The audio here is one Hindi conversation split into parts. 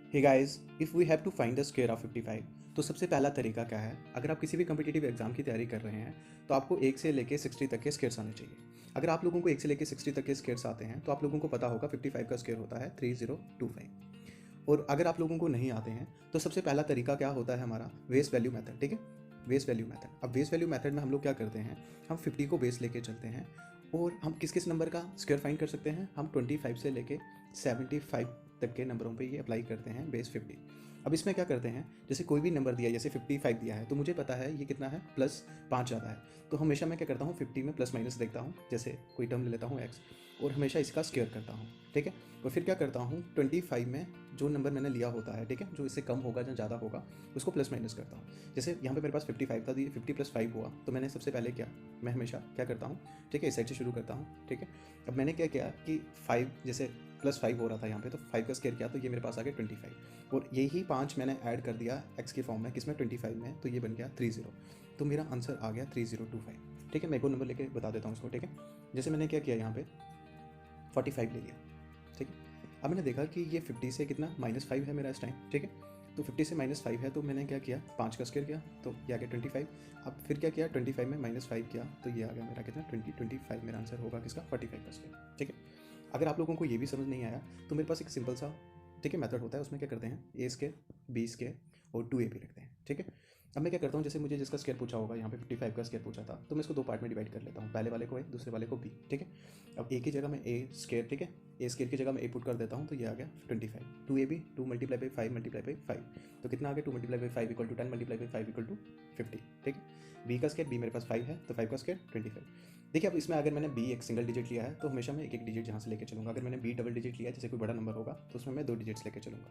Hey guys, if we have to find the square of 55 तो सबसे पहला तरीका क्या है। अगर आप किसी भी कम्पिटिटिव एग्जाम की तैयारी कर रहे हैं तो आपको 1 से लेके 60 तक के स्क्वायर्स आने चाहिए। अगर आप लोगों को 1 से लेके 60 तक के स्क्वायर्स आते हैं तो आप लोगों को पता होगा 55 का स्क्वायर होता है 3025। और अगर आप लोगों को नहीं आते हैं तो सबसे पहला तरीका क्या होता है हमारा, बेस वैल्यू मेथड। ठीक है, बेस वैल्यू मेथड। अब बेस वैल्यू मेथड में हम लोग क्या करते हैं, हम 50 को बेस लेके चलते हैं और हम किस किस नंबर का स्क्वायर फाइंड कर सकते हैं, हम 25 से लेके 75 तक के नंबरों पे ये अप्लाई करते हैं बेस 50। अब इसमें क्या करते हैं, जैसे कोई भी नंबर दिया, जैसे 55 दिया है तो मुझे पता है ये कितना है, प्लस 5 ज़्यादा है, तो हमेशा मैं क्या करता हूँ 50 में प्लस माइनस देखता हूँ। जैसे कोई टर्म ले लेता हूँ x और हमेशा इसका स्क्वायर करता हूँ। ठीक है, और फिर क्या करता हूँ 25 में जो नंबर मैंने लिया होता है, ठीक है, जो इससे कम होगा या ज़्यादा होगा उसको प्लस माइनस करता हूँ। जैसे यहाँ पे मेरे पास 55 था, 50 प्लस 5 हुआ, तो मैंने सबसे पहले क्या, मैं हमेशा क्या करता हूँ, ठीक है, इस साइड से शुरू करता हूँ। ठीक है, अब मैंने क्या किया कि 5 जैसे प्लस 5 हो रहा था यहाँ पे, तो 5 का स्क्वायर किया तो ये मेरे पास आ गया 25, और यही 5 मैंने ऐड कर दिया x की फॉर्म में, किसमें 25 में, तो ये बन गया 30। तो मेरा आंसर आ गया 3025। ठीक है, मैं एक और नंबर लेके बता देता हूँ इसको। ठीक है, जैसे मैंने क्या किया यहाँ पे 45 ले लिया। ठीक है, अब मैंने देखा कि ये 50 से कितना -5 है मेरा इस टाइम। ठीक है, तो 50 से -5 है, तो मैंने क्या किया 5 का स्क्वायर किया तो ये आ गया 25। अब फिर क्या किया 25 में -5 किया तो ये आ गया मेरा कितना 25 मेरा आंसर होगा किसका 45 का स्क्वायर। ठीक है, अगर आप लोगों को ये भी समझ नहीं आया तो मेरे पास एक सिंपल सा, ठीक है, मेथड होता है। उसमें क्या करते हैं, ए स्क्वायर, बी स्क्वायर और 2ab रखते हैं। ठीक है, अब मैं क्या करता हूँ, जैसे मुझे जिसका स्क्वायर पूछा होगा, यहाँ पे 55 का स्क्वायर पूछा था, तो मैं इसको 2 पार्ट में डिवाइड कर लेता हूँ, पहले वाले को ए, दूसरे वाले को बी। ठीक है, अब ए की जगह मैं ए स्क्वायर, ठीक है, ए स्क्वायर की जगह मैं ए पुट कर देता हूँ, तो ये आ गया 25। 2ab 2 multiply by 5 multiply by 5, तो कितना आ गया 2 multiply by 5 equal to 10 multiply by 5 equal to 50। ठीक है, बी का स्क्वायर, बी मेरे पास 5 है तो 5 का स्क्वायर 25। देखिए, अब इसमें अगर मैंने बी एक सिंगल डिजिट लिया है तो हमेशा मैं एक एक डिजिट यहाँ से लेके चलूँगा। अगर मैंने बी डबल डिजिट लिया है, जैसे कोई बड़ा नंबर होगा, तो उसमें मैं 2 डिजिट्स लेके चलूँगा।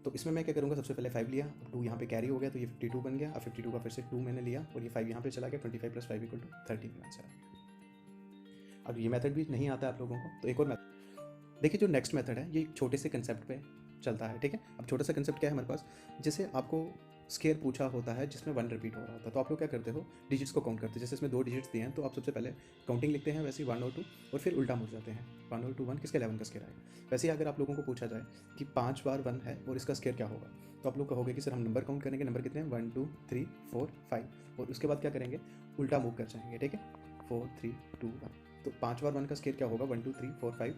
तो इसमें मैं क्या करूँगा, सबसे पहले 5 लिया, 2 यहाँ पे कैरी हो गया तो ये 52 बन गया। अब 52 का फिर से 2 मैंने लिया और ये 5 यहाँ पे चला गया, 25 प्लस 5 इक्वल टू 30 मेरा आंसर है। अब ये मेथड भी नहीं आता है आप लोगों को, तो एक और मेथड देखिए। जो नेक्स्ट मेथड है ये छोटे से कंसेप्ट पे चलता है। ठीक है, अब छोटा सा कंसेप्ट क्या है हमारे पास, जैसे आपको स्केयर पूछा होता है जिसमें 1 रिपीट हो रहा होता है, तो आप लोग क्या करते हो, डिजिट्स को काउंट करते हैं। जैसे इसमें 2 डिजिट्स दिए हैं तो आप सबसे पहले काउंटिंग लिखते हैं, वैसे ही 1 और 2, और फिर उल्टा मुड़ जाते हैं, 1 और 2 1, किसका 11 का स्केयर आएगा। वैसे ही अगर आप लोगों को पूछा जाए कि 5 बार 1 है और इसका स्केयर क्या होगा, तो आप लोग कहोगे कि सर हम नंबर काउंट करेंगे, नंबर कितने हैं 1 2 3 4 5, और उसके बाद क्या करेंगे, उल्टा मूव कर जाएंगे। ठीक है, 4 3 2 1, तो 5 बार 1 का स्केयर क्या होगा 1 2 3 4 5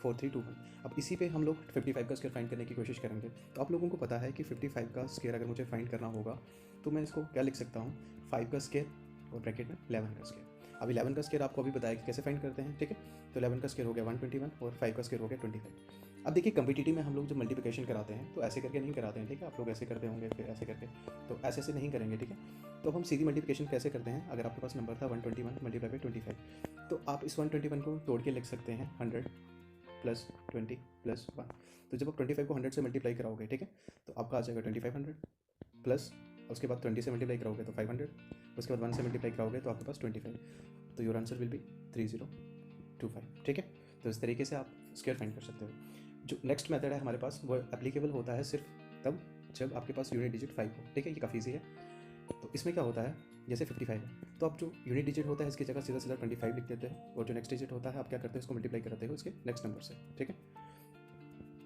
4 3 2 1। अब इसी पे हम लोग 55 का स्क्वायर फाइंड करने की कोशिश करेंगे। तो आप लोगों को पता है कि 55 का स्क्वायर अगर मुझे फाइंड करना होगा तो मैं इसको क्या लिख सकता हूँ, 5 का स्क्वायर और ब्रैकेट में 11 का स्क्वायर। अब 11 का स्क्वायर आपको अभी बताया कि कैसे फाइंड करते हैं। ठीक है, तो 11 का स्क्वायर हो गया 121 और 5 का स्क्वायर हो गया 25। अब देखिए, कम्पिटिटिव में हम लोग जब मल्टीप्लिकेशन कराते हैं तो ऐसे करके नहीं कराते हैं। ठीक है, आप लोग ऐसे करते होंगे, फिर ऐसे करके, तो ऐसे ऐसे नहीं करेंगे। ठीक है, तो हम सीधी मल्टीप्लिकेशन कैसे करते हैं, अगर आपके पास नंबर था 121 मल्टीप्लाई बाई 25, तो आप इस 121 को तोड़ के लिख सकते हैं 100 प्लस 20 प्लस 1। तो जब आप 25 को 100 से मल्टीप्लाई कराओगे, ठीक है, तो आपका आ जाएगा 2500 प्लस, उसके बाद 20 से मल्टीप्लाई कराओगे तो 500, उसके बाद 1 से मल्टीप्लाई कराओगे तो आपके पास 25, तो योर आंसर विल बी 3025। ठीक है, तो इस तरीके से आप स्क्वायर फाइंड कर सकते हो। जो नेक्स्ट मेथड है हमारे पास वो एप्लीकेबल होता है सिर्फ तब जब आपके पास यूनिट डिजिट 5 हो। ठीक है, ये काफ़ी ईजी है। तो इसमें क्या होता है, जैसे 55 है तो आप जो यूनिट डिजिट होता है इसकी जगह सीधा सीधा 25 लिख देते हैं, और जो नेक्स्ट डिजिट होता है आप क्या करते हैं, इसको मल्टीप्लाई करते हो इसके नेक्स्ट नंबर से। ठीक है,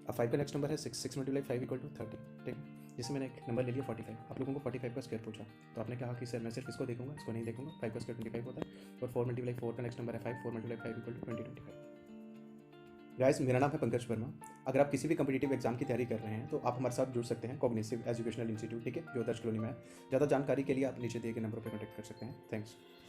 अब 5 का नेक्स्ट नंबर है 6, 6 मल्टीप्लाई 5 इक्वल टू 30। ठीक है, जैसे मैंने एक नंबर ले लिया 45, आप लोगों को 45 का स्क्वायर पूछा, तो आपने कहा कि सर मैं सिर्फ इसको देखूंगा, इसको नहीं देखूंगा, 5 का स्क्वायर 25 होता है, और 4 मल्टीप्लाई 4 का नेक्स्ट नंबर है 5, 4 मल्टीप्लाई 5 इक्वल टू 2025। गाइस, मेरा नाम है पंकज वर्मा। अगर आप किसी भी कम्पिटिटिव एग्जाम की तैयारी कर रहे हैं तो आप हमारे साथ जुड़ सकते हैं, कॉग्निटिव एजुकेशनल इंस्टीट्यूट, ठीक है, जो दर्ज कॉलोनी में है। ज़्यादा जानकारी के लिए आप नीचे दिए गए नंबरों पर कॉन्टैक्ट कर सकते हैं। थैंक्स।